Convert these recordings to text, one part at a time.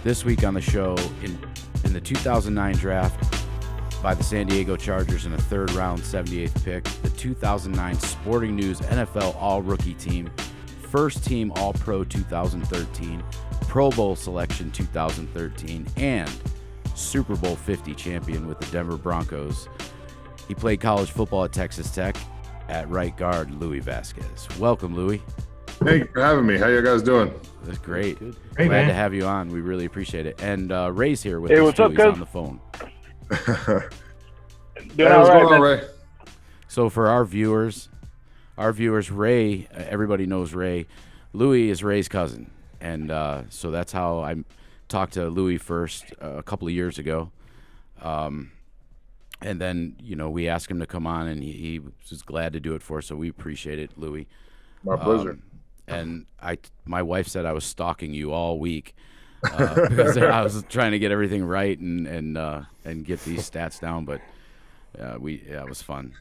This week on the show, in the 2009 draft by the San Diego Chargers in a third-round 78th pick, the 2009 Sporting News NFL All-Rookie Team, First Team All-Pro 2013, Pro Bowl selection 2013, and Super Bowl 50 champion with the Denver Broncos. He played college football at Texas Tech at right guard, Louis Vasquez. Welcome, Louis. Thank you for having me. How you guys doing? That's great. Good. Glad to have you on. We really appreciate it. And Ray's here with Hey, us. what's up, He's guys? on the phone. Doing What's all right, going on, man. Ray? So for our viewers, Ray, everybody knows Ray. Louis is Ray's cousin. And so that's how I talked to Louis first a couple of years ago. And then, we asked him to come on, and he was glad to do it for us, so we appreciate it, Louis. My pleasure. And my wife said I was stalking you all week because I was trying to get everything right and get these stats down. But it was fun.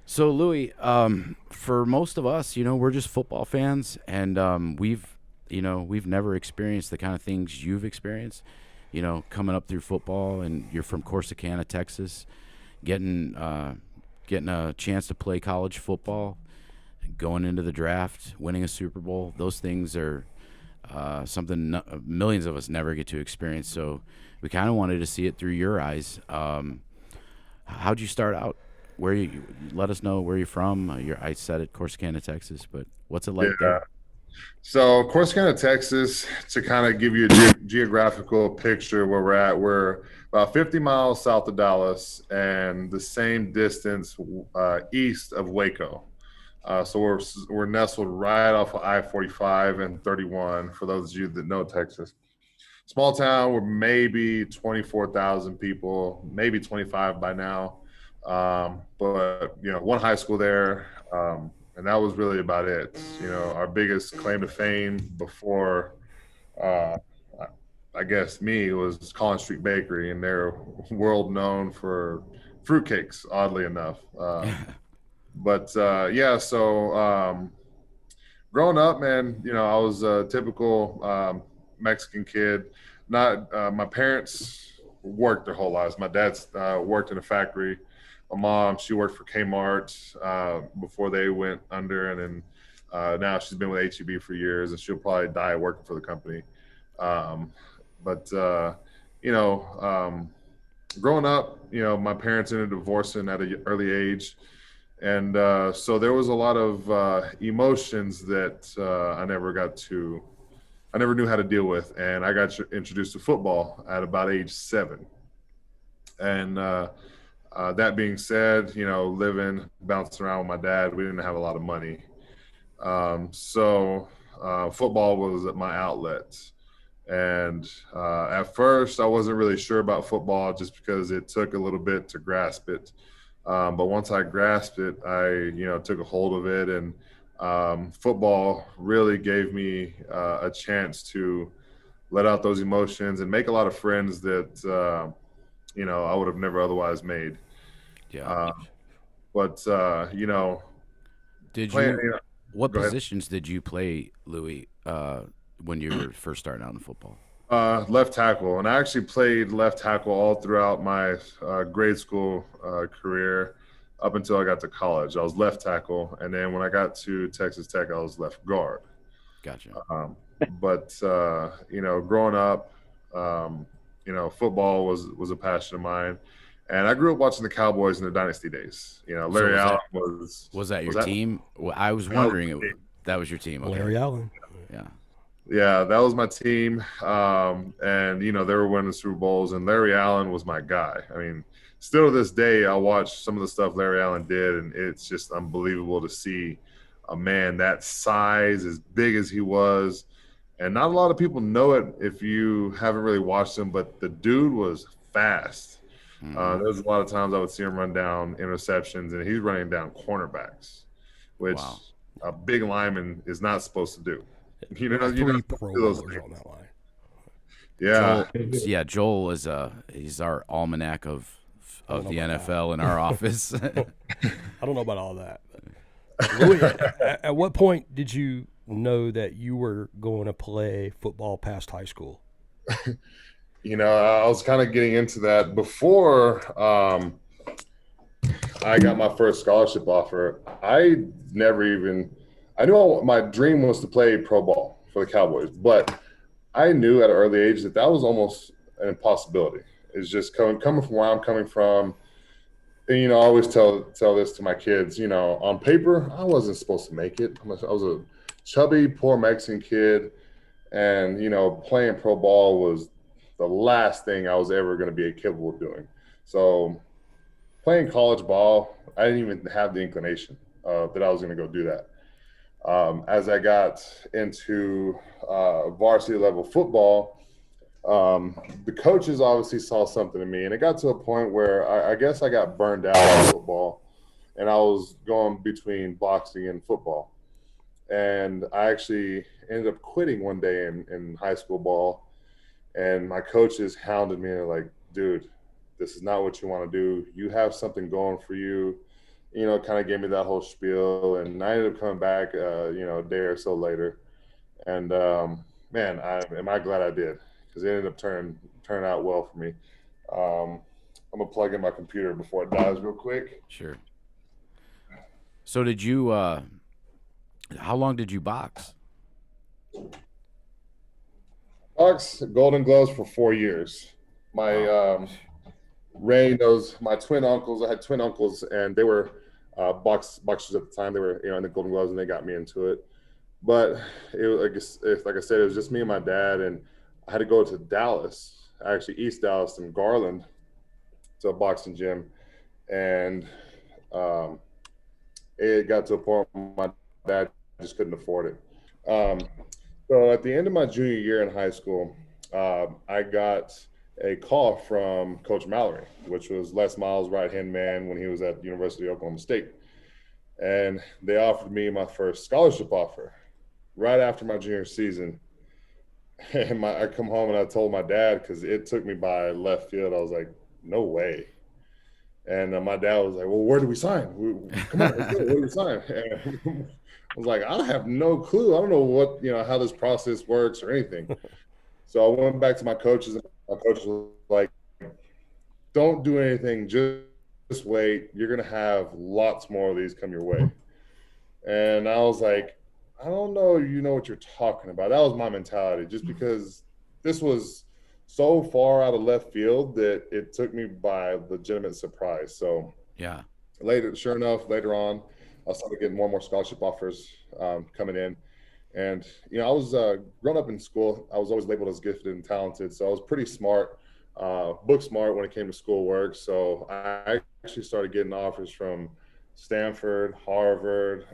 So Louis, for most of us, we're just football fans, and we've never experienced the kind of things you've experienced. Coming up through football, and you're from Corsicana, Texas, getting a chance to play college football, going into the draft, winning a Super Bowl. Those things are something millions of us never get to experience. So we kind of wanted to see it through your eyes. How'd you start out? Where you let us know where you're from. I said it, Corsicana, Texas, but what's it like there? So Corsicana, Texas, to kind of give you a geographical picture where we're at, we're about 50 miles south of Dallas and the same distance east of Waco. So we're nestled right off of I-45 and 31, for those of you that know Texas. Small town, we're maybe 24,000 people, maybe 25 by now. But one high school there, and that was really about it. Our biggest claim to fame before, I guess me, was Collins Street Bakery, and they're world known for fruitcakes, oddly enough. So growing up, man, I was a typical Mexican kid. My parents worked their whole lives. My dad's worked in a factory. My mom, she worked for Kmart before they went under, and then now she's been with H-E-B for years, and she'll probably die working for the company. Growing up, my parents ended up divorcing at an early age. And so there was a lot of emotions that I never knew how to deal with. And I got introduced to football at about age 7. And that being said, bouncing around with my dad, we didn't have a lot of money. So football was my outlet. And at first I wasn't really sure about football just because it took a little bit to grasp it. But once I grasped it, I took a hold of it, and football really gave me a chance to let out those emotions and make a lot of friends that I would have never otherwise made. Yeah. What positions did you play, Louis, when you were first starting out in football? Left tackle, and I actually played left tackle all throughout my grade school career up until I got to college. I was left tackle, and then when I got to Texas Tech, I was left guard. Gotcha. Growing up, football was a passion of mine, and I grew up watching the Cowboys in the dynasty days. Larry Allen was that your team? Well, I was wondering that was your team. Okay. Larry Allen. Yeah. Yeah, that was my team. And, they were winning Super Bowls, and Larry Allen was my guy. I mean, still to this day, I watch some of the stuff Larry Allen did, and it's just unbelievable to see a man that size, as big as he was. And not a lot of people know it if you haven't really watched him, but the dude was fast. Mm-hmm. There's a lot of times I would see him run down interceptions, and he's running down cornerbacks, which a big lineman is not supposed to do. Three Pro Bowlers on that line. Yeah. Joel is he's our almanac of the NFL in our office. I don't know about all that. Louis, at what point did you know that you were going to play football past high school? I was kind of getting into that before I got my first scholarship offer. I knew my dream was to play pro ball for the Cowboys, but I knew at an early age that was almost an impossibility. It's just coming from where I'm coming from. And, I always tell this to my kids, on paper, I wasn't supposed to make it. I was a chubby, poor Mexican kid. And, playing pro ball was the last thing I was ever going to be capable of doing. So playing college ball, I didn't even have the inclination that I was going to go do that. As I got into varsity level football, the coaches obviously saw something in me, and it got to a point where I guess I got burned out on football, and I was going between boxing and football. And I actually ended up quitting one day in high school ball, and my coaches hounded me and like, dude, this is not what you want to do. You have something going for you. Kind of gave me that whole spiel, and I ended up coming back, a day or so later. And man, am I glad I did, because it ended up turning out well for me. I'm gonna plug in my computer before it dies real quick. Sure. So did you? How long did you box? Box Golden Gloves for 4 years. My Ray knows my twin uncles. I had twin uncles, and they were boxers at the time. They were, in the Golden Gloves, and they got me into it. But it was, like I said, it was just me and my dad, and I had to go to Dallas, actually East Dallas and Garland, to a boxing gym, and it got to a point where my dad just couldn't afford it. So at the end of my junior year in high school, I got a call from Coach Mallory, which was Les Miles' right-hand man when he was at the University of Oklahoma State. And they offered me my first scholarship offer right after my junior season. And I come home and I told my dad, because it took me by left field. I was like, no way. And my dad was like, well, where do we sign? Come on, let's go. Where do we sign? And I was like, I have no clue. I don't know what, how this process works or anything. So I went back to my coaches, and my coach was like, don't do anything. Just wait. You're going to have lots more of these come your way. And I was like, I don't know. You know what you're talking about. That was my mentality, just because this was so far out of left field that it took me by legitimate surprise. So yeah, sure enough, later on, I started getting more and more scholarship offers coming in. And, I was growing up in school, I was always labeled as gifted and talented. So I was pretty smart, book smart when it came to schoolwork. So I actually started getting offers from Stanford, Harvard,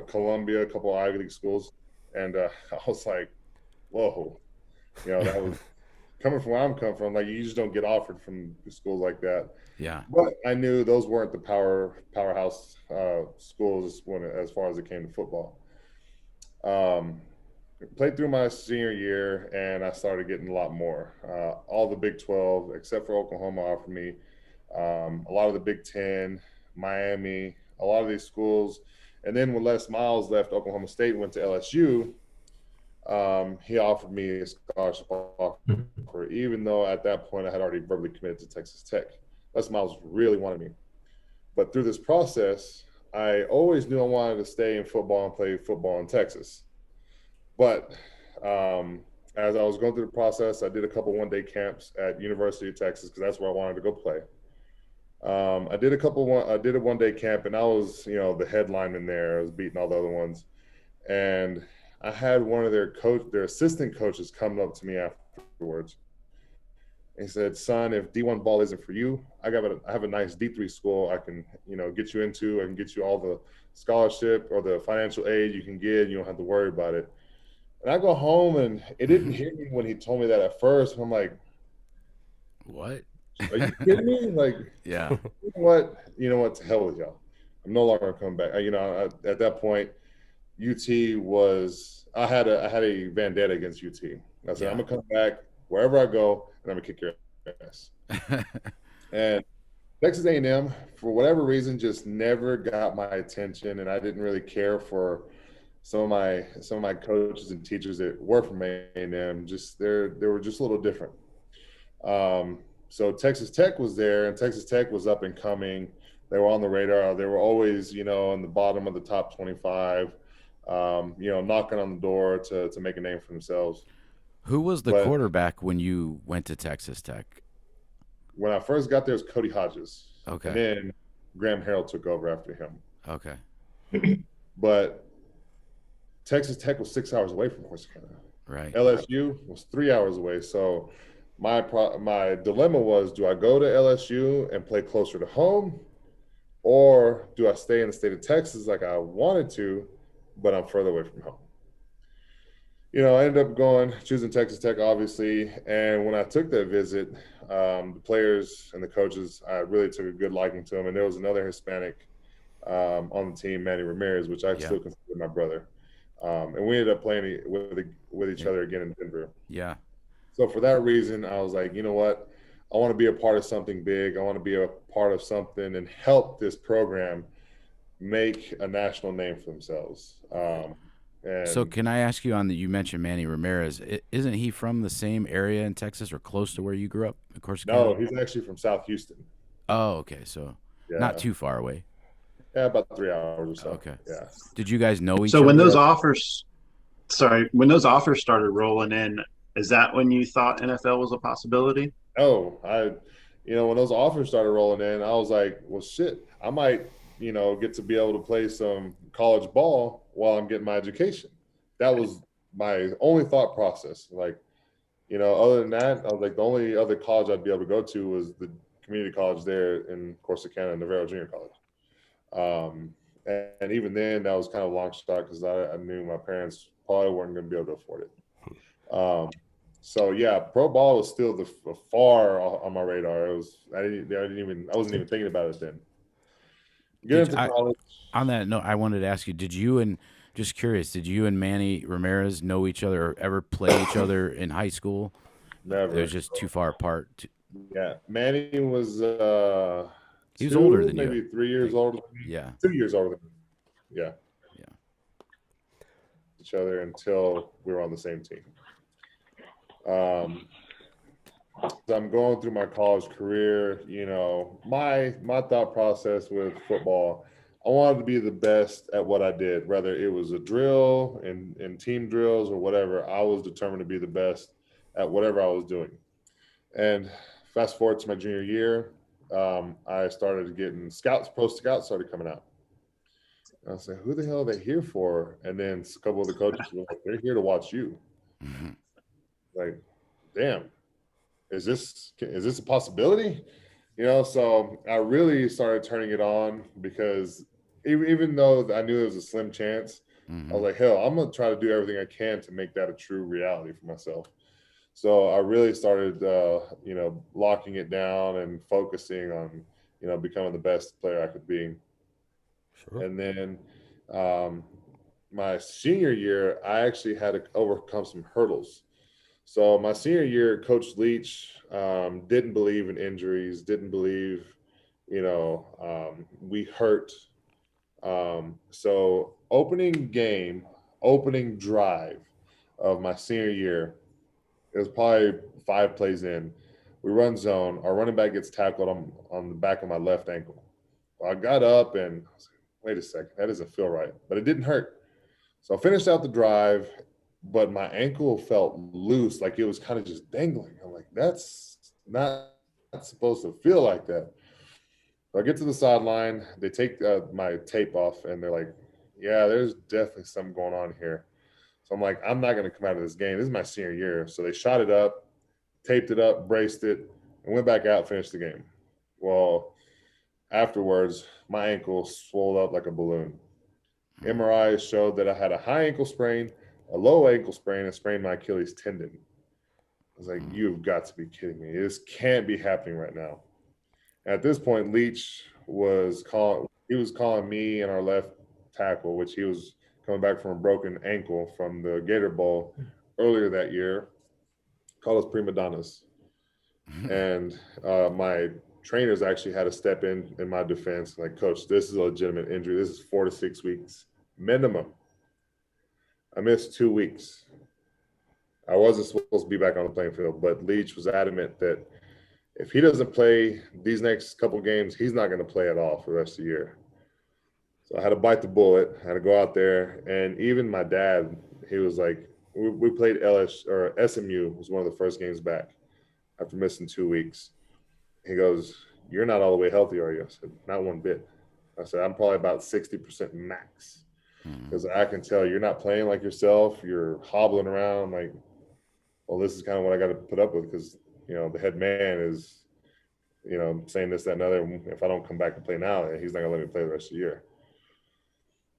Columbia, a couple Ivy League schools. And I was like, whoa, that was coming from where I'm coming from. Like, you just don't get offered from schools like that. Yeah. But I knew those weren't the powerhouse schools as far as it came to football. Played through my senior year, and I started getting a lot more. All the Big 12, except for Oklahoma, offered me. A lot of the Big 10, Miami, a lot of these schools. And then when Les Miles left Oklahoma State and went to LSU, he offered me a scholarship offer, even though at that point I had already verbally committed to Texas Tech. Les Miles really wanted me. But through this process, I always knew I wanted to stay in football and play football in Texas. But as I was going through the process, I did a couple one-day camps at University of Texas, because that's where I wanted to go play. I did a one-day camp, and I was, the headlineman there. I was beating all the other ones. And I had one of their assistant coaches come up to me afterwards. He said, son, if D1 ball isn't for you, I have a nice D3 school I can, get you into. I can get you all the scholarship or the financial aid you can get. You don't have to worry about it. And I go home, and it didn't hit me when he told me that at first. I'm like, what? Are you kidding me? Like, yeah. You know what? To hell with y'all. I'm no longer coming back. At that point, UT was. I had a vendetta against UT. I said, I'm gonna come back wherever I go, and I'm gonna kick your ass. And Texas A&M, for whatever reason, just never got my attention, and I didn't really care for some of my coaches and teachers that were from A&M, just they were just a little different. So Texas Tech was there, and Texas Tech was up and coming. They were on the radar. They were always, in the bottom of the top 25, knocking on the door to make a name for themselves. Who was the quarterback when you went to Texas Tech? When I first got there, it was Cody Hodges. Okay. And then Graham Harrell took over after him. Okay. But Texas Tech was 6 hours away from Corsicana. Right. LSU was 3 hours away. So my dilemma was, do I go to LSU and play closer to home, or do I stay in the state of Texas like I wanted to, but I'm further away from home? I ended up choosing Texas Tech, obviously. And when I took that visit, the players and the coaches, I really took a good liking to them. And there was another Hispanic on the team, Manny Ramirez, which I still consider my brother. And we ended up playing with each other again in Denver. Yeah. So for that reason, I was like, you know what? I want to be a part of something big. I want to be a part of something and help this program make a national name for themselves. So can I ask you you mentioned Manny Ramirez. Isn't he from the same area in Texas or close to where you grew up? Of course. No, he's actually from South Houston. Oh, okay. So not too far away. Yeah, about 3 hours or so. Okay. Yeah. Did you guys know each other? So when those offers started rolling in, is that when you thought NFL was a possibility? Oh, when those offers started rolling in, I was like, well, shit, I might, get to be able to play some college ball while I'm getting my education. That was my only thought process. Like, other than that, I was like, the only other college I'd be able to go to was the community college there in Corsicana, Navarro Junior College. And even then, that was kind of a long shot because I knew my parents probably weren't going to be able to afford it. So yeah, pro ball was still far on my radar. I wasn't even thinking about it then. Get into college. On that note, I wanted to ask you: did you and Manny Ramirez know each other or ever play each other in high school? Never. It was just too far apart. Yeah, Manny was. He was older than maybe you. 3 years older than me. Yeah. 2 years older than me. Yeah. Yeah. Each other until we were on the same team. So I'm going through my college career, my thought process with football, I wanted to be the best at what I did, whether it was a drill and team drills or whatever. I was determined to be the best at whatever I was doing. And fast forward to my junior year, I started getting pro scouts started coming out. And I was like, who the hell are they here for? And then a couple of the coaches were like, they're here to watch you. Mm-hmm. Like, damn, is this a possibility? So I really started turning it on because even though I knew there was a slim chance, I was like, hell, I'm going to try to do everything I can to make that a true reality for myself. So I really started, locking it down and focusing on, becoming the best player I could be. Sure. And then my senior year, I actually had to overcome some hurdles. So my senior year, Coach Leach didn't believe in injuries, didn't believe, we hurt. So opening drive of my senior year, it was probably 5 plays in. We run zone. Our running back gets tackled on the back of my left ankle. Well, I got up and I was like, wait a second, that doesn't feel right. But it didn't hurt. So I finished out the drive, but my ankle felt loose, like it was kind of just dangling. I'm like, that's not supposed to feel like that. So I get to the sideline. They take my tape off, and they're like, yeah, there's definitely something going on here. So I'm like, I'm not going to come out of this game. This is my senior year. So they shot it up, taped it up, braced it, and went back out, finished the game. Well, afterwards, my ankle swelled up like a balloon. MRI showed that I had a high ankle sprain, a low ankle sprain, and sprained my Achilles tendon. I was like, you've got to be kidding me. This can't be happening right now. At this point, Leach was calling me and our left tackle, which he was coming back from a broken ankle from the Gator Bowl earlier that year, called us prima donnas. And my trainers actually had to step in my defense, like, Coach, this is a legitimate injury. This is 4 to 6 weeks minimum. I missed 2 weeks. I wasn't supposed to be back on the playing field, but Leach was adamant that if he doesn't play these next couple games, he's not going to play at all for the rest of the year. So I had to bite the bullet. I had to go out there, and even my dad, he was like, we played SMU was one of the first games back after missing 2 weeks. He goes, "You're not all the way healthy, are you?" I said, "Not one bit." I said, "I'm probably about 60% max." Because I can tell you're not playing like yourself. You're hobbling around. I'm like, well, this is kind of what I got to put up with because, the head man is, saying this, that, and other. If I don't come back and play now, he's not going to let me play the rest of the year.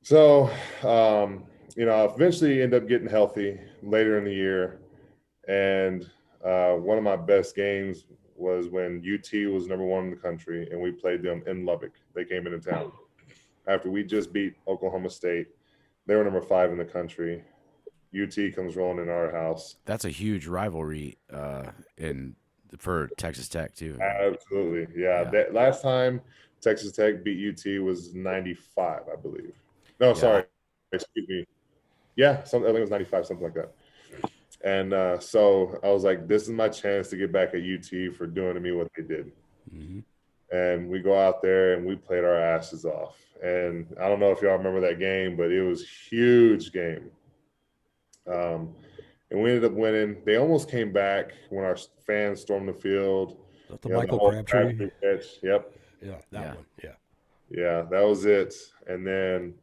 So, I eventually end up getting healthy later in the year. And one of my best games was when UT was number 1 in the country, and we played them in Lubbock. They came into town after we just beat Oklahoma State. They were number 5 in the country. UT comes rolling in our house. That's a huge rivalry for Texas Tech too. Absolutely, yeah. That last time Texas Tech beat UT was 95, I believe. No, sorry, excuse me. Yeah, I think it was 95, something like that. And so I was like, this is my chance to get back at UT for doing to me what they did. Mm-hmm. And we go out there and we played our asses off. And I don't know if y'all remember that game, but it was a huge game. And we ended up winning. They almost came back when our fans stormed the field. The Michael Crabtree catch. Yep. Yeah, that one. Yeah. Yeah, that was it. And then,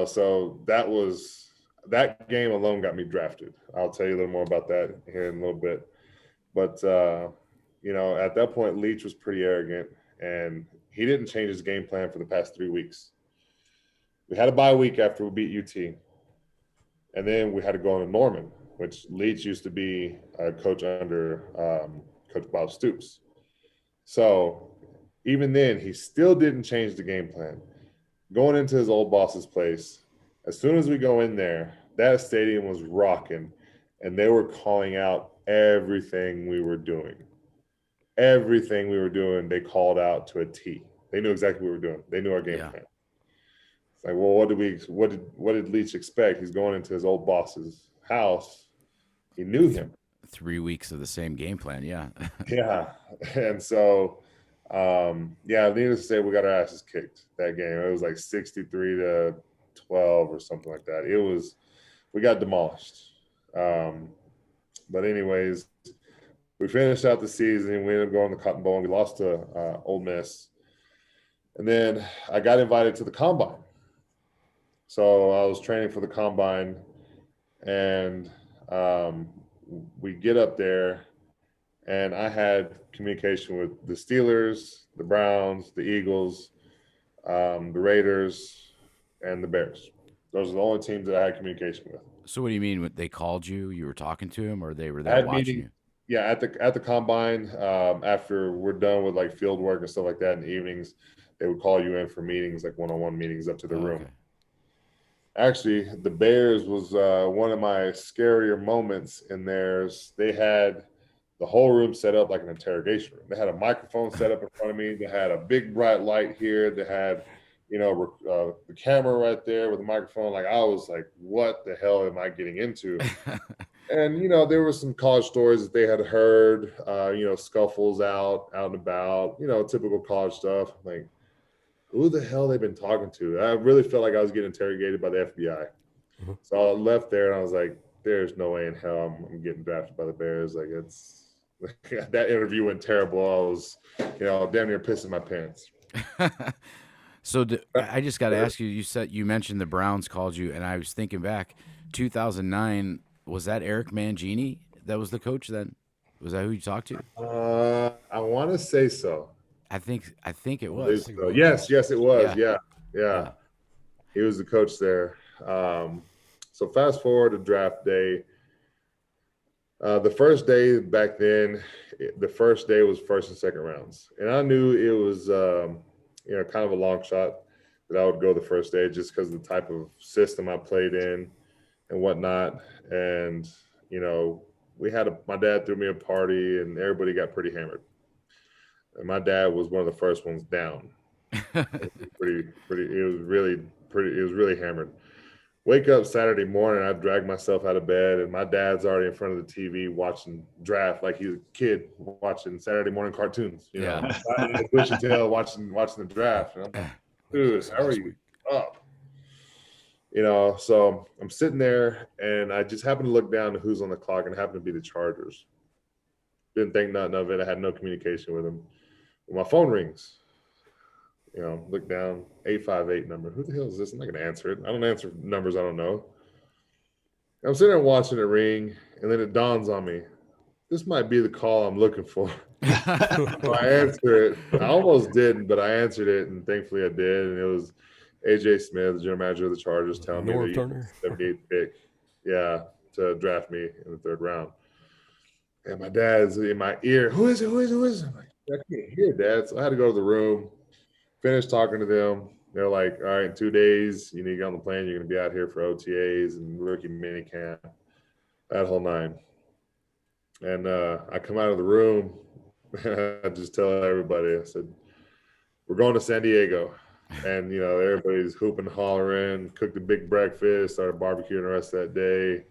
so that game alone got me drafted. I'll tell you a little more about that here in a little bit. But, at that point, Leach was pretty arrogant, and he didn't change his game plan for the past 3 weeks. We had a bye week after we beat UT. And then we had to go into Norman, which Leach used to be a coach under Coach Bob Stoops. So even then, he still didn't change the game plan. Going into his old boss's place, as soon as we go in there, that stadium was rocking, and they were calling out everything we were doing. Everything we were doing, they called out to a T. They knew exactly what we were doing. They knew our game plan. It's like, well, what did Leach expect? He's going into his old boss's house. He knew him. 3 weeks of the same game plan, yeah. Yeah. And so, needless to say, we got our asses kicked that game. It was like 63-12 or something like that. We got demolished. But anyways, we finished out the season. We ended up going to the Cotton Bowl, and we lost to Ole Miss. And then I got invited to the Combine. So I was training for the Combine, and we get up there, and I had communication with the Steelers, the Browns, the Eagles, the Raiders, and the Bears. Those are the only teams that I had communication with. So what do you mean when they called you? You were talking to them, or they were there watching you? Yeah, at the Combine, after we're done with like field work and stuff like that in the evenings, they would call you in for meetings, like one-on-one meetings up to the room. Actually, the Bears was one of my scarier moments in theirs. They had the whole room set up like an interrogation room. They had a microphone set up in front of me. They had a big bright light here. They had, the camera right there with the microphone. Like, I was like, what the hell am I getting into? And, there were some college stories that they had heard, scuffles out and about, typical college stuff. Like, who the hell they've been talking to? I really felt like I was getting interrogated by the FBI. Mm-hmm. So I left there and I was like, there's no way in hell I'm getting drafted by the Bears. Like, that interview went terrible. I was, damn near pissing my pants. So I just got to ask you, you mentioned the Browns called you, and I was thinking back, 2009, was that Eric Mangini that was the coach then? Was that who you talked to? I want to say so. I think it was. So. Yes, it was. Yeah. He was the coach there. So fast forward to draft day. The first day back then, the first day was first and second rounds. And I knew it was, kind of a long shot that I would go the first day just because of the type of system I played in and whatnot. And, my dad threw me a party and everybody got pretty hammered. And my dad was one of the first ones down. It was really hammered. Wake up Saturday morning, I drag myself out of bed, and my dad's already in front of the TV watching draft like he's a kid watching Saturday morning cartoons. You know, bushy tail watching the draft. And I'm like, dude, how are you up? You know, so I'm sitting there, and I just happened to look down to who's on the clock, and it happened to be the Chargers. Didn't think nothing of it. I had no communication with them. My phone rings. You know, look down, 858 number. Who the hell is this? I'm not going to answer it. I don't answer numbers I don't know. I'm sitting there watching it ring, and then it dawns on me. This might be the call I'm looking for. So I answer it. I almost didn't, but I answered it, and thankfully I did. And it was A.J. Smith, the general manager of the Chargers, telling me that Turner. 78th pick, to draft me in the 3rd round. And my dad's in my ear. Who is it? I'm like, I can't hear, Dad. So I had to go to the room. Finished talking to them. They're like, all right, in 2 days, you need to get on the plane. You're going to be out here for OTAs and rookie mini camp, that whole nine. And I come out of the room, and I just tell everybody, I said, we're going to San Diego. And, you know, everybody's hooping, hollering, cooked a big breakfast, started barbecuing the rest of that day.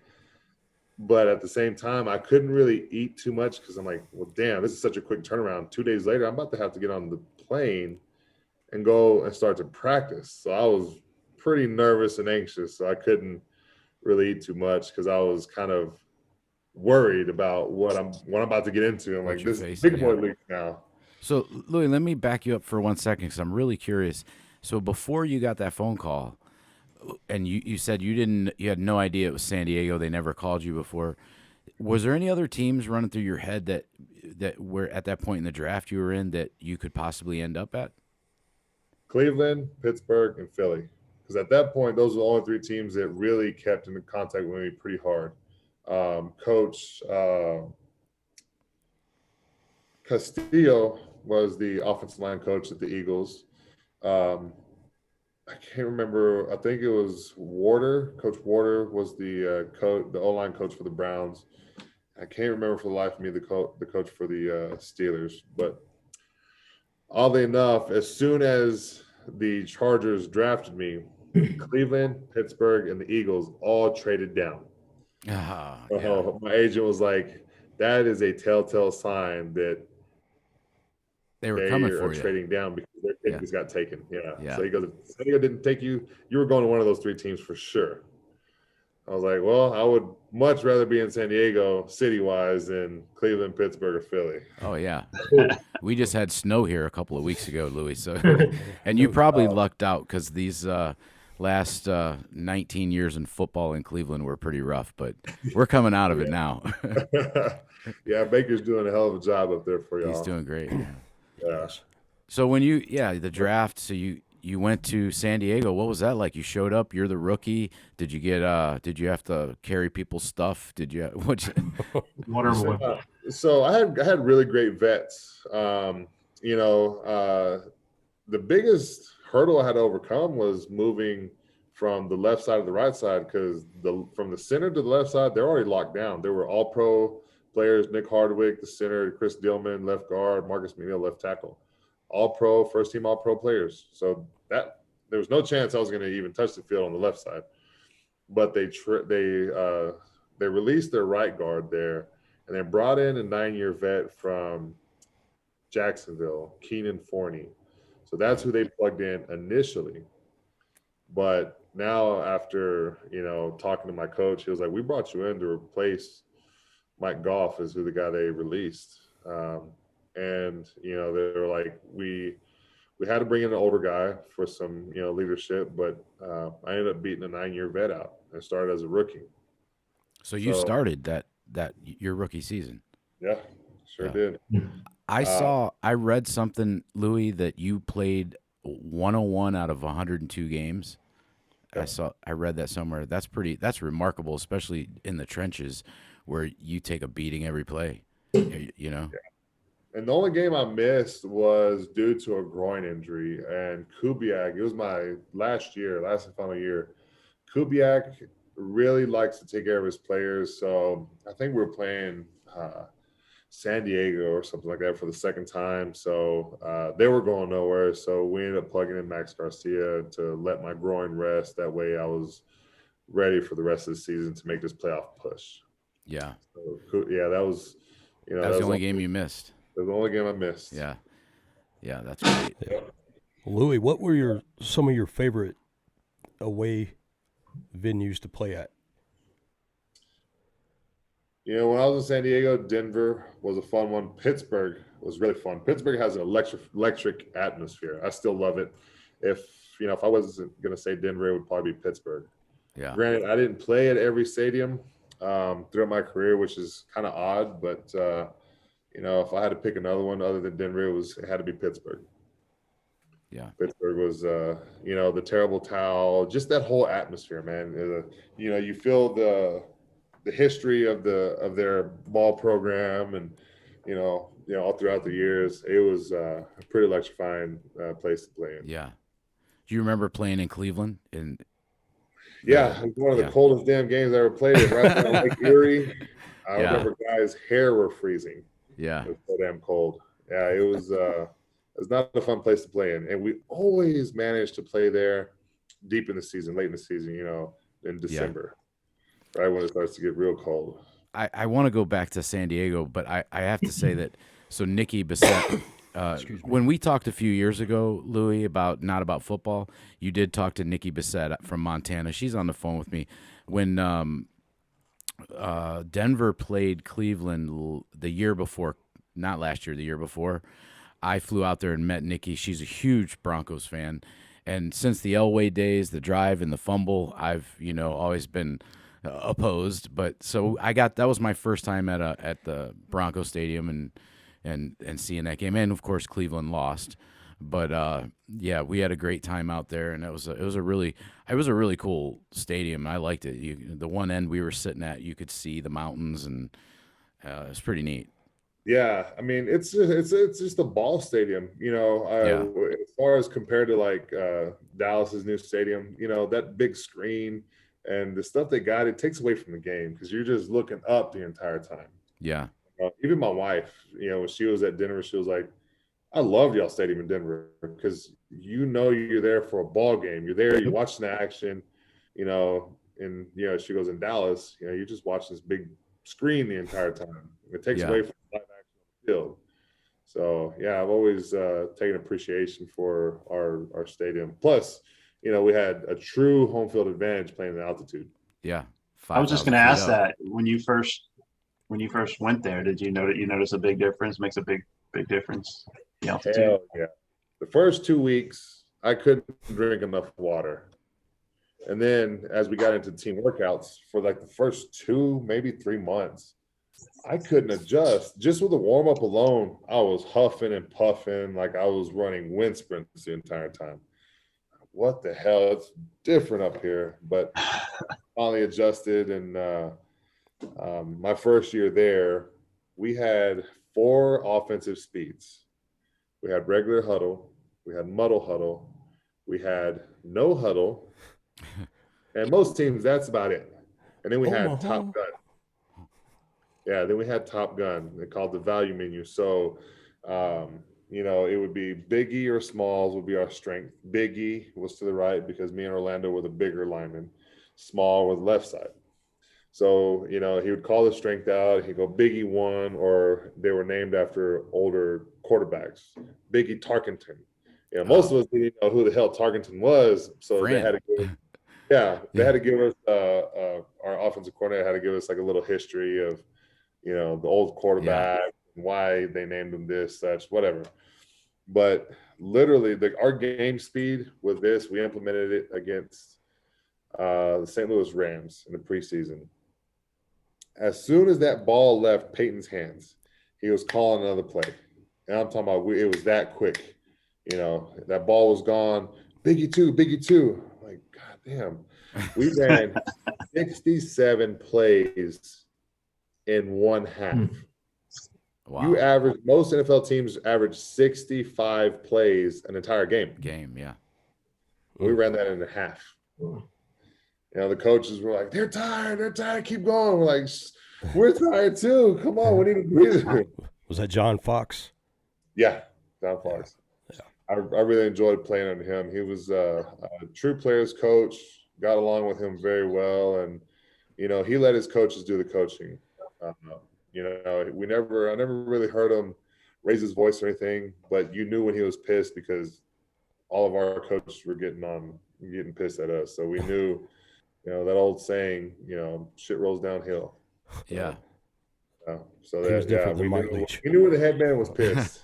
But at the same time, I couldn't really eat too much because I'm like, well, damn, this is such a quick turnaround. 2 days later, I'm about to have to get on the plane and go and start to practice. So I was pretty nervous and anxious. So I couldn't really eat too much because I was kind of worried about what I'm about to get into. I'm like, this is big boy league now. So, Louis, let me back you up for 1 second because I'm really curious. So before you got that phone call, and you said you had no idea it was San Diego. They never called you before. Was there any other teams running through your head that were at that point in the draft you were in that you could possibly end up at? Cleveland, Pittsburgh, and Philly. Because at that point, those were the only 3 teams that really kept in contact with me pretty hard. Coach Castillo was the offensive line coach at the Eagles. I can't remember. I think it was Warder. Coach Warder was the O-line coach for the Browns. I can't remember for the life of me the coach for the Steelers. But oddly enough, as soon as the Chargers drafted me, Cleveland, Pittsburgh, and the Eagles all traded down. My agent was like, that is a telltale sign that they were coming for you. Trading down because their pick just got taken. Yeah. So he goes, if San Diego didn't take you, you were going to one of those 3 teams for sure. I was like, well, I would much rather be in San Diego city-wise than Cleveland, Pittsburgh, or Philly. Oh, yeah. We just had snow here a couple of weeks ago, Louis. So, and you probably lucked out because these last 19 years in football in Cleveland were pretty rough, but we're coming out of it now. Yeah, Baker's doing a hell of a job up there for y'all. He's doing great. Yeah. So when the draft, so you went to San Diego. What was that like? You showed up. You're the rookie. Did you have to carry people's stuff? So I had really great vets. The biggest hurdle I had to overcome was moving from the left side to the right side because from the center to the left side, they're already locked down. There were all-pro players, Nick Hardwick, the center, Chris Dillman, left guard, Marcus McNeil, left tackle. All-pro, first-team all-pro players. So that there was no chance I was going to even touch the field on the left side. But they released their right guard there, and they brought in a 9-year vet from Jacksonville, Keenan Forney. So that's who they plugged in initially. But now after, talking to my coach, he was like, we brought you in to replace Mike Goff is who the guy they released. And they were like, we had to bring in an older guy for some, leadership, but I ended up beating a 9-year vet out and started as a rookie. So you started that your rookie season. Yeah, sure did. I read something, Louis, that you played 101 out of 102 games. Yeah. I read that somewhere. That's remarkable, especially in the trenches where you take a beating every play, Yeah. And the only game I missed was due to a groin injury. And Kubiak, it was my last and final year. Kubiak really likes to take care of his players. So I think we were playing San Diego or something like that for the second time. So they were going nowhere. So we ended up plugging in Max Garcia to let my groin rest. That way I was ready for the rest of the season to make this playoff push. Yeah. So, yeah, that was, That was the only game you missed. That was the only game I missed. Yeah. Yeah, that's great. Yeah. Louis, what were some of your favorite away venues to play at? You know, when I was in San Diego, Denver was a fun one. Pittsburgh was really fun. Pittsburgh has an electric atmosphere. I still love it. If I wasn't going to say Denver, it would probably be Pittsburgh. Yeah. Granted, I didn't play at every stadium throughout my career, which is kind of odd. But, if I had to pick another one other than Denver, it had to be Pittsburgh. Yeah. Pittsburgh was, the terrible towel, just that whole atmosphere, man. You feel the history of their ball program, and all throughout the years, it was a pretty electrifying place to play in. Yeah. Do you remember playing in Cleveland? Yeah, it was one of the coldest damn games I ever played in. Right on Lake Erie. I remember guys' hair were freezing. Yeah. It was so damn cold. Yeah, it was not a fun place to play in, and we always managed to play there deep in the season, late in the season. In December. Yeah. Right when it starts to get real cold. I want to go back to San Diego, but I have to say that Nikki Bissett, when we talked a few years ago, Louis, not about football, you did talk to Nikki Bissett from Montana. She's on the phone with me. When Denver played Cleveland the year before, not last year, the year before, I flew out there and met Nikki. She's a huge Broncos fan. And since the Elway days, the drive and the fumble, I've, always been opposed. But so that was my first time at the Broncos Stadium and seeing that game. And of course, Cleveland lost. But we had a great time out there, and it was a really cool stadium. I liked it. The one end we were sitting at, you could see the mountains, and it was pretty neat. Yeah, I mean, it's just a ball stadium, as far as compared to like Dallas's new stadium, that big screen and the stuff they got, it takes away from the game because you're just looking up the entire time. Yeah. Even my wife, when she was at Denver, she was like, I loved y'all stadium in Denver because you're there for a ball game. You're there, you're watching the action, and she goes in Dallas, you're just watching this big screen the entire time. It takes away from live action on the field. So I've always taken appreciation for our stadium. Plus, we had a true home field advantage playing in altitude. Yeah. I was just going to ask that when you first went there, did you notice a big difference? Makes a big difference. The altitude. Hell yeah. The first 2 weeks, I couldn't drink enough water. And then as we got into team workouts for like the first 2, maybe 3 months, I couldn't adjust. Just with the warm up alone, I was huffing and puffing like I was running wind sprints the entire time. What the hell? It's different up here, but finally adjusted. And my first year there, we had 4 offensive speeds. We had regular huddle, we had muddle huddle, we had no huddle, and most teams, that's about it. And then we had Top Gun. Yeah, then we had Top Gun. They called the value menu. So, it would be Biggie or Smalls would be our strength. Biggie was to the right because me and Orlando were the bigger linemen. Small was left side. So, he would call the strength out. He'd go Biggie 1, or they were named after older quarterbacks. Biggie Tarkenton. Most of us didn't know who the hell Tarkenton was. So they had to give us our offensive coordinator had to give us like a little history of, the old quarterback, and why they named him this, such, whatever. But literally, our game speed with this, we implemented it against the St. Louis Rams in the preseason. As soon as that ball left Peyton's hands, he was calling another play. And I'm talking about it was that quick. That ball was gone. Biggie 2. I'm like, God damn. We ran 67 plays in one half. Wow. Most NFL teams average 65 plays an entire game. Yeah. We ran that in a half. The coaches were like, they're tired, keep going. We're like, we're tired too. Come on, we need to breathe. Was that John Fox? Yeah, John Fox. Yeah. I really enjoyed playing under him. He was a true players coach, got along with him very well, and he let his coaches do the coaching. I never really heard him raise his voice or anything, but you knew when he was pissed because all of our coaches were getting pissed at us. So we knew, that old saying, shit rolls downhill. Yeah. So He was that, different we than Mike knew, Leach. we knew when the headman was pissed.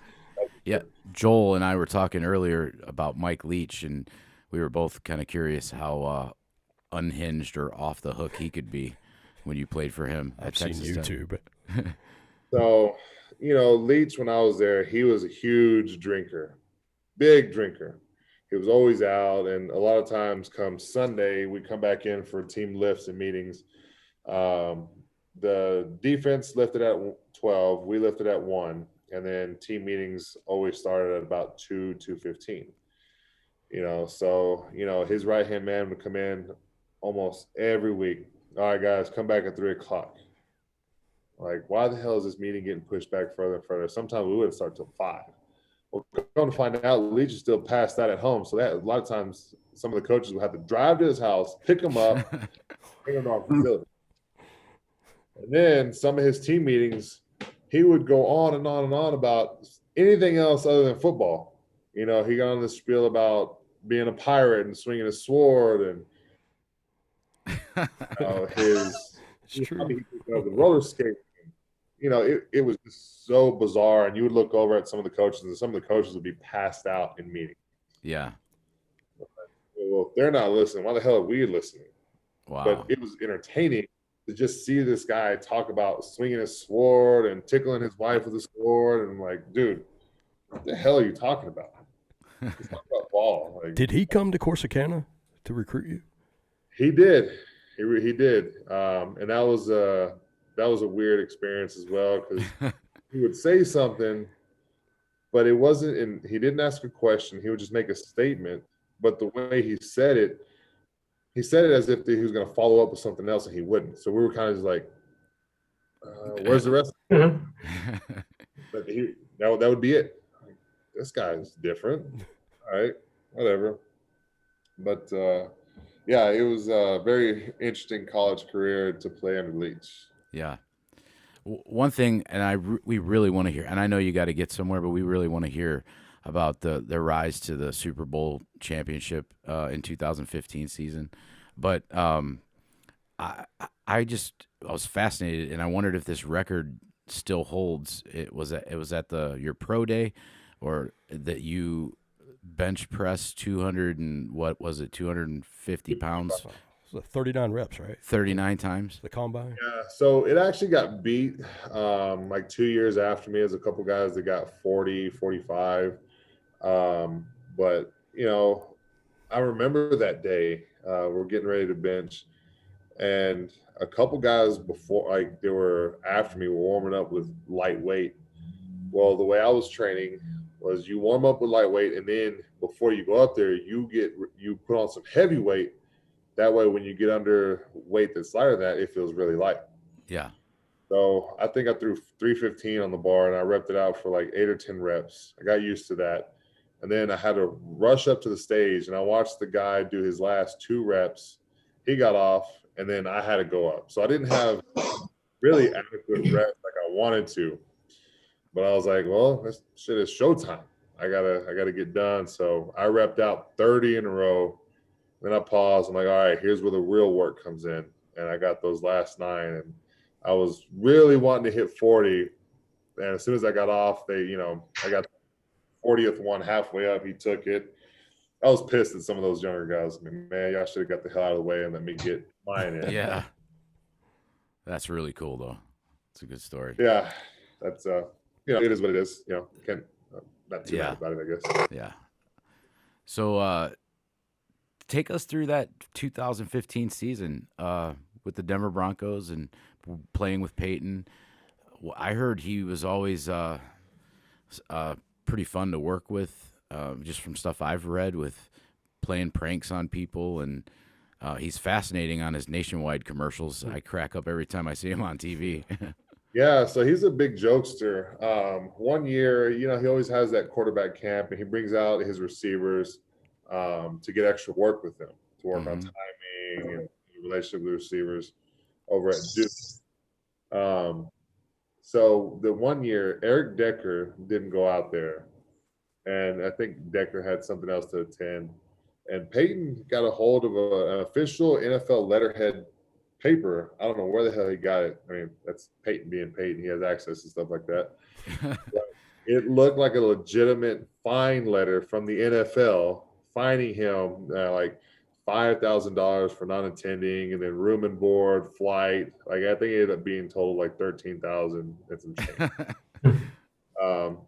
Yeah. Joel and I were talking earlier about Mike Leach, and we were both kind of curious how unhinged or off the hook he could be when you played for him at I've seen Texas Tech. YouTube. So, Leach, when I was there, he was a huge drinker, big drinker. He was always out, and a lot of times come Sunday, we come back in for team lifts and meetings. The defense lifted at 12, we lifted at 1, and then team meetings always started at about 2:15. So, his right-hand man would come in almost every week. All right, guys, come back at 3 o'clock. Like, why the hell is this meeting getting pushed back further and further? Sometimes we wouldn't start till 5. Well, come to find out, Leach is still past that at home. So that a lot of times some of the coaches would have to drive to his house, pick him up, bring him to our facility. And then some of his team meetings, he would go on and on and on about anything else other than football. He got on this spiel about being a pirate and swinging a sword and It's true. the roller skating. It was just so bizarre. And you would look over at some of the coaches, and some of the coaches would be passed out in meetings. Yeah. Well, if they're not listening, why the hell are we listening? Wow. But it was entertaining to just see this guy talk about swinging his sword and tickling his wife with a sword. And I'm like, dude, what the hell are you talking about? He's talking about ball. Like, Did he come to Corsicana to recruit you? He did. He did. And that was a weird experience as well, because he would say something, but it wasn't. And he didn't ask a question. He would just make a statement. But the way he said it as if he was going to follow up with something else, and he wouldn't. So we were kind of just like, "Where's the rest?" But that would be it. Like, this guy's different. All right, whatever. But yeah, it was a very interesting college career to play under Leach. Yeah. One thing, and we really want to hear, and I know you got to get somewhere, but we really want to hear about their rise to the Super Bowl championship in 2015 season. But I was fascinated, and I wondered if this record still holds. It was at your pro day, or that you bench press 250 pounds? So 39 reps, right? 39 times. The combine. Yeah, so it actually got beat like 2 years after me. There's a couple guys that got 40, 45. But, I remember that day, we're getting ready to bench, and a couple guys before, like they were after me, were warming up with lightweight. Well, the way I was training was you warm up with lightweight, and then before you go up there, you put on some heavyweight. That way, when you get under weight that's lighter than that, it feels really light. Yeah. So I think I threw 315 on the bar, and I repped it out for like 8 or 10 reps. I got used to that. And then I had to rush up to the stage, and I watched the guy do his last 2 reps. He got off, and then I had to go up. So I didn't have really adequate reps like I wanted to. But I was like, well, this shit is showtime. I gotta get done. So I repped out 30 in a row. Then I paused. I'm like, all right, here's where the real work comes in. And I got those last 9, and I was really wanting to hit 40. And as soon as I got off, I got 40th one halfway up. He took it. I was pissed at some of those younger guys. I mean, man, y'all should have got the hell out of the way and let me get mine in. Yeah. That's really cool, though. It's a good story. Yeah. That's, it is what it is. Can't, not too mad about it, I guess. Yeah. So, take us through that 2015 season with the Denver Broncos and playing with Peyton. I heard he was always pretty fun to work with, just from stuff I've read, with playing pranks on people, and he's fascinating on his Nationwide commercials. I crack up every time I see him on TV. Yeah, so he's a big jokester. One year, he always has that quarterback camp, and he brings out his receivers to get extra work with them, to work on timing and relationship with the receivers over at Duke. So the one year, Eric Decker didn't go out there, and I think Decker had something else to attend. And Peyton got a hold of an official NFL letterhead paper. I don't know where the hell he got it. I mean, that's Peyton being Peyton. He has access to stuff like that. It looked like a legitimate fine letter from the NFL fining him like $5,000 for not attending, and then room and board, flight. Like I think it ended up being totaled like $13,000 and some change.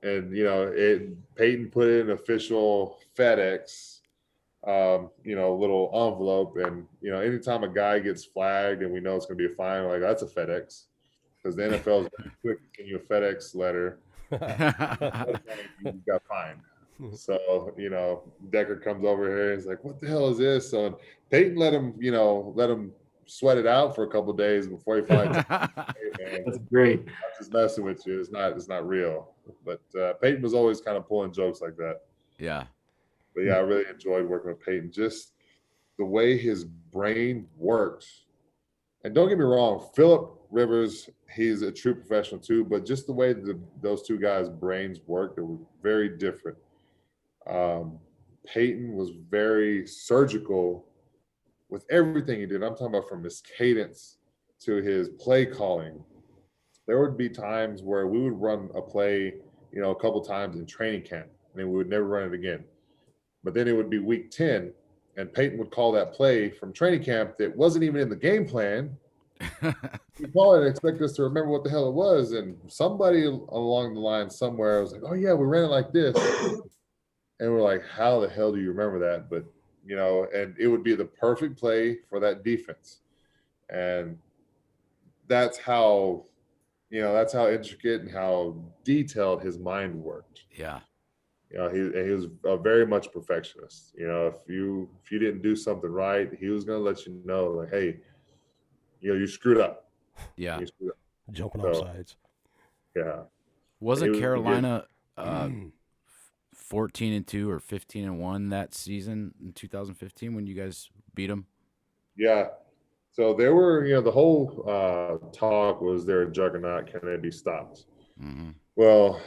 And Peyton put in an official FedEx, little envelope, and anytime a guy gets flagged and we know it's going to be a fine, we're like, that's a FedEx, because the NFL is quick to send you a FedEx letter. You got fined. So Decker comes over here and he's like, what the hell is this? So Peyton let him sweat it out for a couple of days before he finally hey, man, that's great. I'm just messing with you. It's not real. But Peyton was always kind of pulling jokes like that. Yeah. But yeah, I really enjoyed working with Peyton. Just the way his brain works. And don't get me wrong, Phillip Rivers, he's a true professional too, but just the way those two guys' brains work, they were very different. Peyton was very surgical with everything he did. I'm talking about from his cadence to his play calling. There would be times where we would run a play, a couple times in training camp, and then we would never run it again. But then it would be week 10, and Peyton would call that play from training camp that wasn't even in the game plan. He'd call it and expect us to remember what the hell it was. And somebody along the line somewhere was like, oh, yeah, we ran it like this. And we're like, how the hell do you remember that? But, and it would be the perfect play for that defense. And that's how intricate and how detailed his mind worked. Yeah. He was a very much perfectionist. If you didn't do something right, he was going to let you know, like, hey, you screwed up. Yeah. You screwed up. Jumping off sides. Yeah. Wasn't Carolina 14-2 or 15-1 that season in 2015 when you guys beat them? Yeah. So there were, the whole talk was they're a juggernaut. Can they be stopped? Mm-hmm. Well,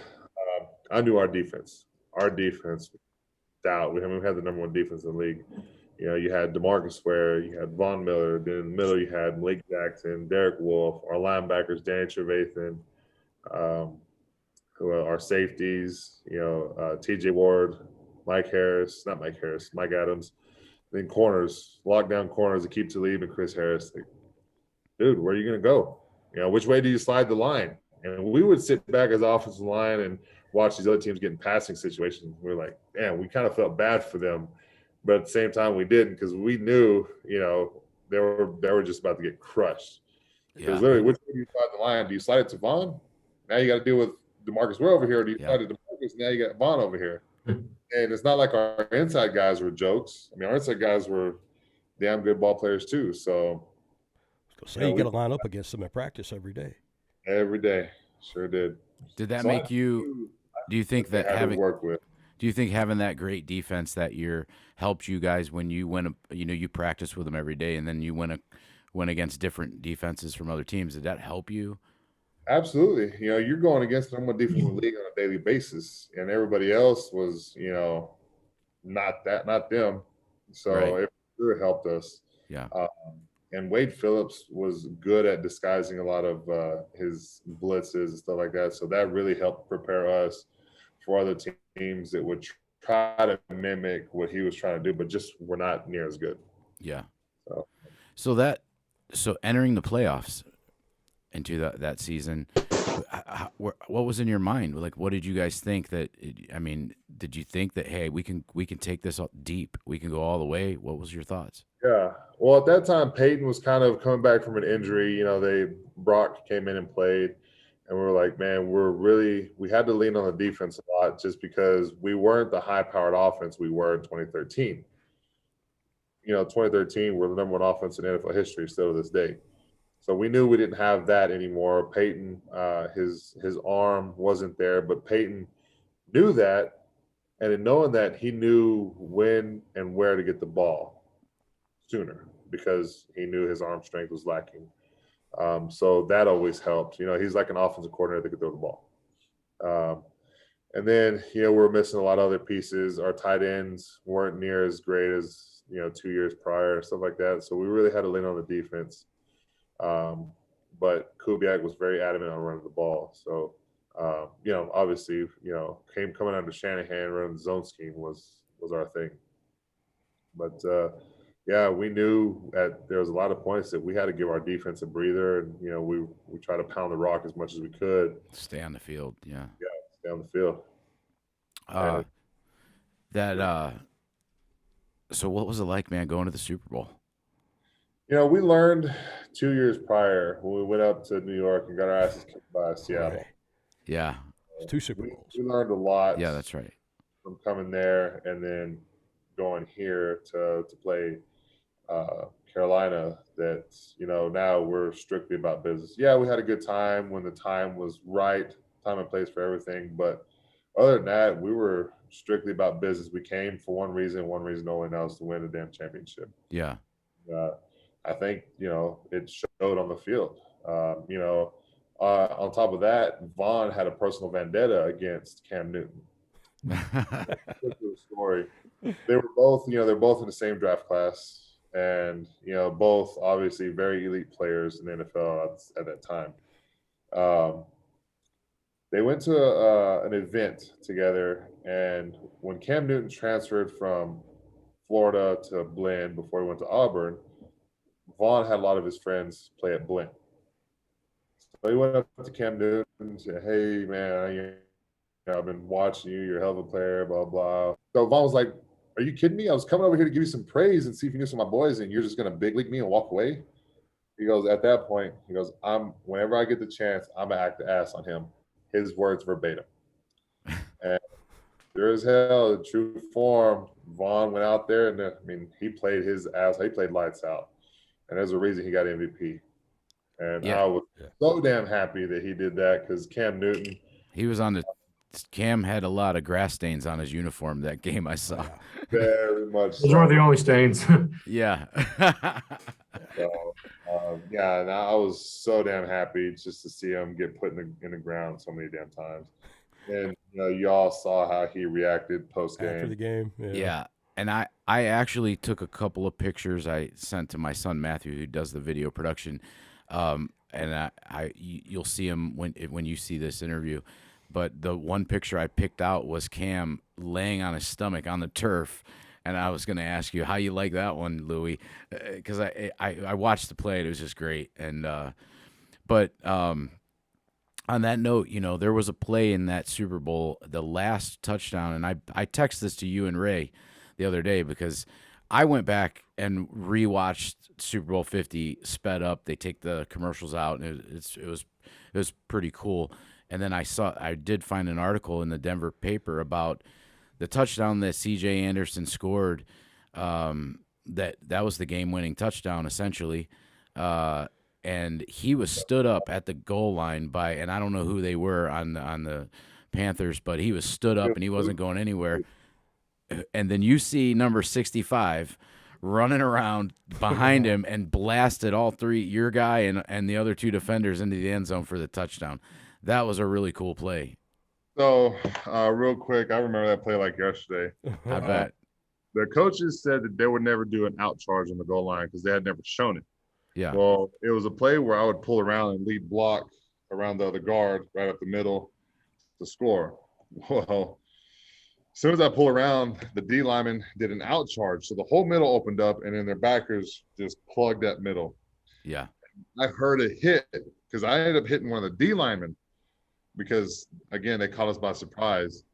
I knew our defense. Our defense, stout. We had the number one defense in the league. You had DeMarcus Ware, you had Von Miller, then in the middle you had Malik Jackson, Derek Wolfe, our linebackers, Danny Trevathan, our safeties, TJ Ward, Mike Adams. Then corners, lockdown corners, Aqib Talib and Chris Harris. Like, dude, where are you going to go? Which way do you slide the line? And we would sit back as offensive line and watch these other teams get in passing situations. We were like, damn, we kind of felt bad for them. But at the same time, we didn't, because we knew, they were just about to get crushed. Because literally, which way do you slide the line? Do you slide it to Vaughn? Now you got to deal with DeMarcus Ware over here. Or do you slide it to DeMarcus? Now you got Vaughn over here. And it's not like our inside guys were jokes. I mean, our inside guys were damn good ball players too. So you got to line up against them at practice every day. Every day, sure did. Did that make you? Do you think that having work with? Do you think having that great defense that year helped you guys when you went? You practice with them every day, and then you went against different defenses from other teams. Did that help you? Absolutely. You're going against the number one defense in the league on a daily basis, and everybody else was, not them. So it really helped us. Yeah. And Wade Phillips was good at disguising a lot of his blitzes and stuff like that. So that really helped prepare us for other teams that would try to mimic what he was trying to do, but just were not near as good. Yeah. So entering the playoffs into that season, what was in your mind? Like, what did you guys think did you think that, hey, we can take this deep, we can go all the way? What was your thoughts? Yeah. Well, at that time, Peyton was kind of coming back from an injury. Brock came in and played, and we were like, man, we had to lean on the defense a lot just because we weren't the high-powered offense we were in 2013. 2013, we're the number one offense in NFL history still to this day. So we knew we didn't have that anymore. Peyton, his arm wasn't there, but Peyton knew that, and in knowing that, he knew when and where to get the ball sooner. because he knew his arm strength was lacking. So that always helped. You know, he's like an offensive coordinator that could throw the ball. And then, you know, we're missing a lot of other pieces. Our tight ends weren't near as great as, you know, 2 years prior, stuff like that. So we really had to lean on the defense. But Kubiak was very adamant on running the ball. So, you know, obviously, you know, coming under Shanahan, running the zone scheme was our thing. But, yeah, we knew there was a lot of points that we had to give our defense a breather. And, you know, we try to pound the rock as much as we could. Stay on the field, yeah. Yeah, stay on the field. So what was it like, man, going to the Super Bowl? You know, we learned 2 years prior when we went up to New York and got our asses kicked by Seattle. Right. Yeah. 2 Super Bowls. We learned a lot. Yeah, that's right. From coming there and then going here to play Carolina, that, you know, now we're strictly about business. Yeah, we had a good time when the time was right, time and place for everything. But other than that, we were strictly about business. We came for one reason only, and that was to win the damn championship. Yeah. I think, you know, it showed on the field. You know, on top of that, Vaughn had a personal vendetta against Cam Newton. Story. They were both, you know, they're both in the same draft class, and, you know, both obviously very elite players in the NFL at that time. They went to an event together, and when Cam Newton transferred from Florida to Blinn before he went to Auburn, Vaughn had a lot of his friends play at Blinn. So he went up to Cam Newton and said, "Hey, man, I've been watching you. You're a hell of a player, blah, blah." So Vaughn was like, "Are you kidding me? I was coming over here to give you some praise and see if you knew some of my boys, and you're just going to big league me and walk away?" He goes, at that point, he goes, whenever I get the chance, I'm going to act the ass on him. His words verbatim. And sure as hell, in true form, Vaughn went out there and, I mean, he played his ass. He played lights out. And there's a reason he got MVP. And I was so damn happy that he did that, because Cam Newton. Cam had a lot of grass stains on his uniform that game I saw. Very much. Those are the only stains. Yeah. So, yeah, and I was so damn happy just to see him get put in the ground so many damn times. And, you know, you all saw how he reacted post game. After the game. Yeah. And I actually took a couple of pictures I sent to my son Matthew, who does the video production. And you'll see him when you see this interview. But the one picture I picked out was Cam laying on his stomach on the turf. And I was going to ask you how you like that one, Louie, because I watched the play. And it was just great. And but on that note, you know, there was a play in that Super Bowl, the last touchdown, and I texted this to you and Ray the other day, because I went back and rewatched Super Bowl 50 sped up. They take the commercials out, and it was pretty cool. And then I did find an article in the Denver paper about the touchdown that C.J. Anderson scored. That was the game-winning touchdown, essentially. And he was stood up at the goal line by, and I don't know who they were on the Panthers, but he was stood up and he wasn't going anywhere. And then you see number 65 running around behind him and blasted all three, your guy and the other two defenders, into the end zone for the touchdown. That was a really cool play. So, real quick, I remember that play like yesterday. I bet. The coaches said that they would never do an out charge on the goal line because they had never shown it. Yeah. Well, it was a play where I would pull around and lead block around the other guard right up the middle to score. Well, as soon as I pull around, the D lineman did an out charge. So the whole middle opened up, and then their backers just plugged that middle. Yeah. I heard it hit because I ended up hitting one of the D linemen because, again, they caught us by surprise.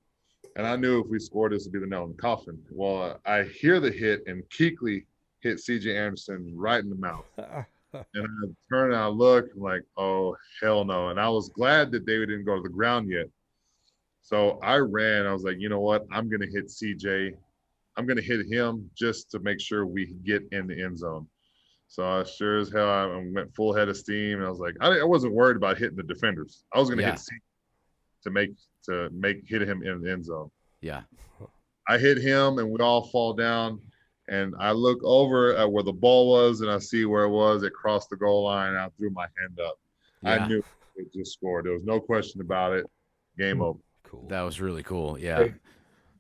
And I knew if we scored, this would be the nail in the coffin. Well, I hear the hit, and Kuechly hit C.J. Anderson right in the mouth. And I turn and I look, I'm like, oh, hell no. And I was glad that David didn't go to the ground yet. So I ran. I was like, you know what? I'm going to hit CJ. I'm going to hit him just to make sure we get in the end zone. So sure as hell, I went full head of steam. And I was like, I wasn't worried about hitting the defenders. I was going to hit CJ to hit him in the end zone. Yeah. I hit him, and we all fall down. And I look over at where the ball was, and I see where it was. It crossed the goal line, and I threw my hand up. I Yeah. knew it just scored. There was no question about it. Game over. Cool. That was really cool. Yeah.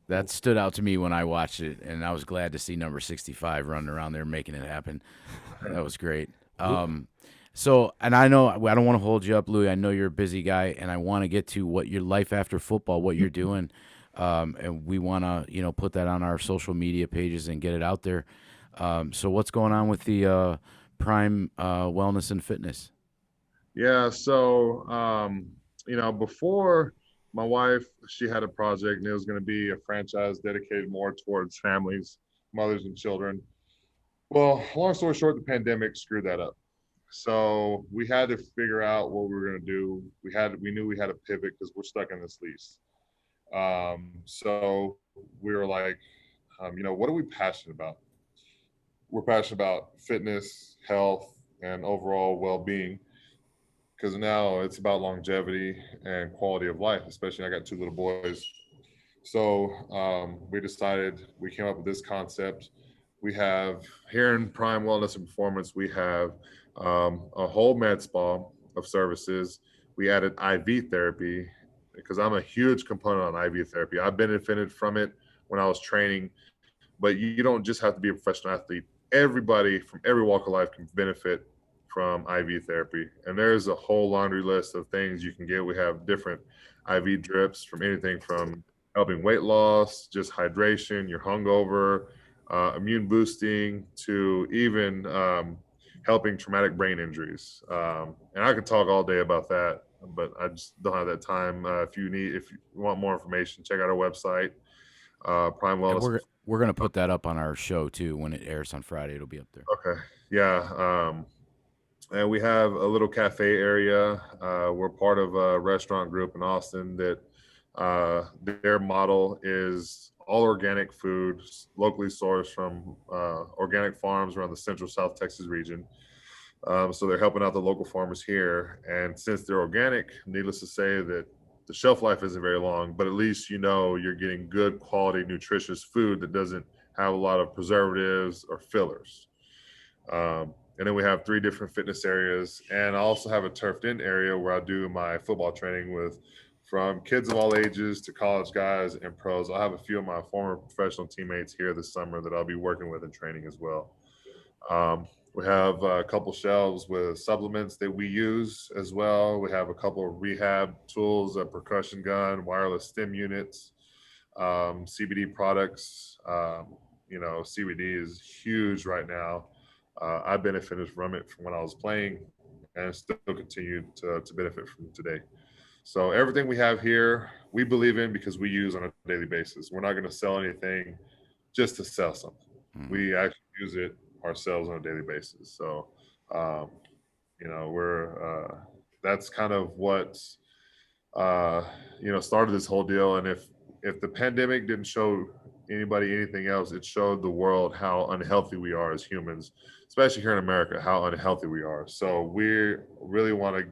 That stood out to me when I watched it, and I was glad to see number 65 running around there making it happen. That was great. So, and I know I don't want to hold you up, Louis. I know you're a busy guy, and I want to get to what your life after football, what you're doing, and we want to, put that on our social media pages and get it out there. So, what's going on with the Prime Wellness and Fitness? Yeah. So, before my wife, she had a project, and it was going to be a franchise dedicated more towards families, mothers, and children. Well, long story short, the pandemic screwed that up. So we had to figure out what we were going to do. We knew we had to pivot because we're stuck in this lease. So we were like, what are we passionate about? We're passionate about fitness, health, and overall well-being. Because now it's about longevity and quality of life, especially I got 2 little boys. So we came up with this concept. We have here in Prime Wellness and Performance, we have a whole med spa of services. We added IV therapy because I'm a huge component on IV therapy. I benefited from it when I was training, but you don't just have to be a professional athlete. Everybody from every walk of life can benefit from IV therapy. And there's a whole laundry list of things you can get. We have different IV drips from anything from helping weight loss, just hydration, your hungover, immune boosting, to even helping traumatic brain injuries. And I could talk all day about that, but I just don't have that time. If you want more information, check out our website, Prime And Wellness. we're going to put that up on our show, too, when it airs on Friday. It'll be up there. Okay. Yeah. And we have a little cafe area. We're part of a restaurant group in Austin that their model is all organic food, locally sourced from organic farms around the central South Texas region. So they're helping out the local farmers here. And since they're organic, needless to say that the shelf life isn't very long, but at least you're getting good quality, nutritious food that doesn't have a lot of preservatives or fillers. And then we have 3 different fitness areas. And I also have a turfed in area where I do my football training from kids of all ages to college guys and pros. I have a few of my former professional teammates here this summer that I'll be working with in training as well. We have a couple shelves with supplements that we use as well. We have a couple of rehab tools, a percussion gun, wireless stim units, CBD products. CBD is huge right now. I benefited from it from when I was playing and still continue to benefit from today. So everything we have here, we believe in because we use on a daily basis. We're not going to sell anything just to sell something. We actually use it ourselves on a daily basis. So, that's kind of what, started this whole deal. And if the pandemic didn't show anybody anything else, it showed the world how unhealthy we are as humans, especially here in America, how unhealthy we are. So we really want to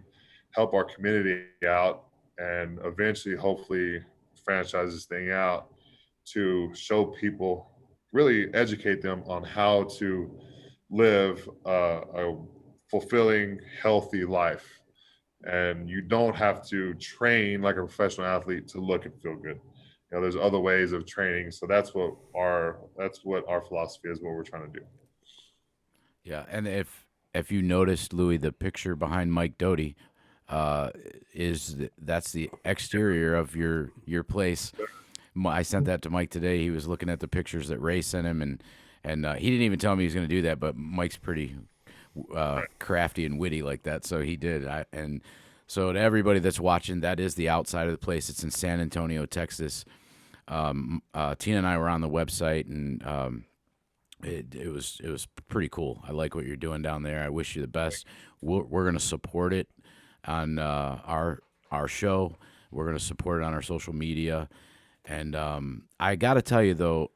help our community out and eventually, hopefully, franchise this thing out to show people, really educate them on how to live a fulfilling, healthy life. And you don't have to train like a professional athlete to look and feel good. There's other ways of training. So that's what our philosophy is, what we're trying to do. Yeah, and if you noticed, Louis, the picture behind Mike Doty, that's the exterior of your place. I sent that to Mike today. He was looking at the pictures that Ray sent him, and he didn't even tell me he was going to do that. But Mike's pretty crafty and witty like that, so he did. So to everybody that's watching, that is the outside of the place. It's in San Antonio, Texas. Tina and I were on the website, and it was pretty cool. I like what you're doing down there. I wish you the best. We're going to support it on our show. We're going to support it on our social media. And I got to tell you though,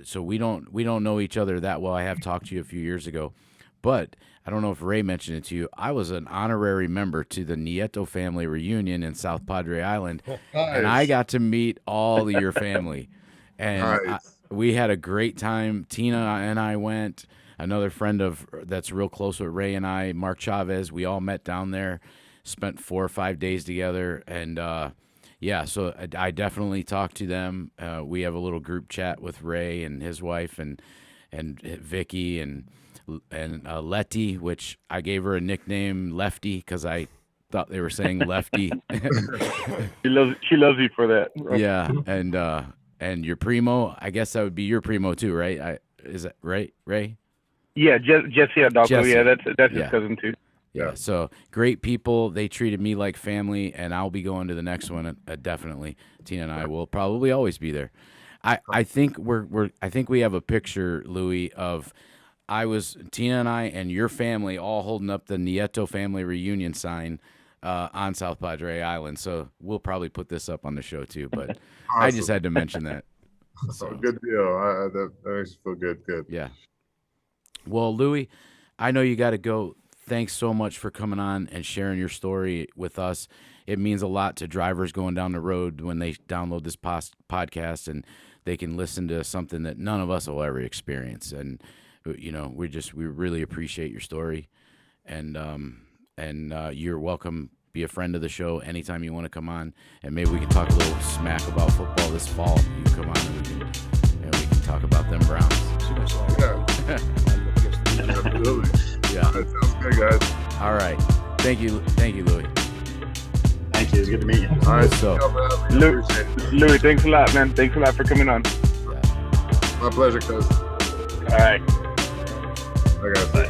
so we don't know each other that well. I have talked to you a few years ago, but I don't know if Ray mentioned it to you. I was an honorary member to the Nieto family reunion in South Padre Island, and I got to meet all of your family. And Nice. we had a great time. Tina and I went. Another friend that's real close with Ray and I, Mark Chavez. We all met down there, spent 4 or 5 days together, and so I definitely talked to them. We have a little group chat with Ray and his wife and Vicky and Letty, which I gave her a nickname Lefty because I thought they were saying Lefty. She loves you for that. Yeah, and your primo, I guess that would be your primo too, right? Is that right, Ray? Yeah, Jesse Adolfo. Jesse. Yeah, that's his Yeah. cousin too. Yeah, so great people. They treated me like family, and I'll be going to the next one definitely. Tina and I will probably always be there. I think I think we have a picture, Louis, of Tina and I and your family all holding up the Nieto family reunion sign on South Padre Island. So we'll probably put this up on the show too. But Awesome. I just had to mention that. So good deal. That makes me feel good. Good. Yeah. Well, Louis, I know you got to go. Thanks so much for coming on and sharing your story with us. It means a lot to drivers going down the road when they download this podcast and they can listen to something that none of us will ever experience. And we really appreciate your story. And you're welcome. Be a friend of the show anytime you want to come on, and maybe we can talk a little smack about football this fall. You can come on and we can talk about them Browns. Yeah. Absolutely. Yeah. That sounds good, guys. All right. Thank you, Louis. Thank you. It's good to meet you. All right. So- Louis, thanks a lot, man. Thanks a lot for coming on. My pleasure, cuz. All right. I got it.